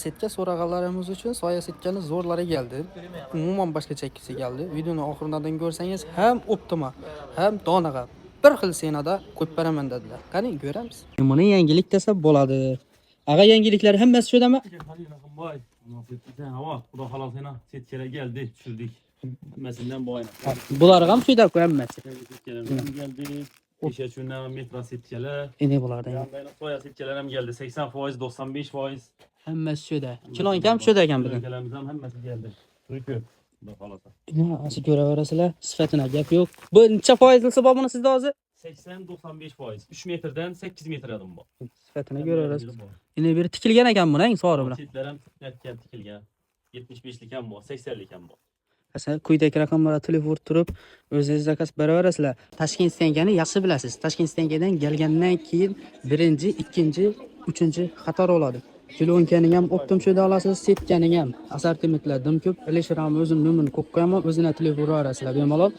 Setga so'raganlarimiz uchun soya setkani zo'rlari geldi. Umuman boshqa chekkisi geldi. Videoni oxiridan ko'rsangiz ham optima, ham donaga bir xil senada ko'p beraman dedilar. Qani ko'ramiz. Buni yangilik desa bo'ladi. Ag'a yangiliklar hammasi shudami? Vay, hava, xudo xolosina setkalar geldi, tushirdik. Hammasidan boyna. Bular ham shuyda hammasi. Setkalar geldi. Keşke şundan metra setkalar. Endi bulardan. Yandan soya setkalar ham geldi. 80%, 95%. Hammasi shuyda. Kilon ham shuyda ekan bizning. Setkalarimiz ham hammasi geldi. To'yku. Xudo xolosa. Nasıl ko'raverasizlar? Sifatına gap yo'q. Bu necha foizlisi bor buni sizda hozir? 80-95%. 3 metrdan 8 metr adım bu. Sifatına ko'raverasiz. Endi biri tikilgan ekan buni, sori bilan. Setlar ham tikilgan. 75lik ham bu, 80lik ham bu. Mesela quyidagi raqamlarga telefon turib, o'zingiz zakaz beraverasizlar. Tashkent stenkani yaxshi bilasiz. Tashkent stenkadan kelgandan keyin birinchi, ikkinchi, uchinchi qator oladi. Kilonkaning ham optim shuyda olasiz, setkaning ham assortimentlar dim ko'p. Alisher ham o'zim nomerini qo'yib qo'yaman, o'zina telefon uraverasizlar bemalol.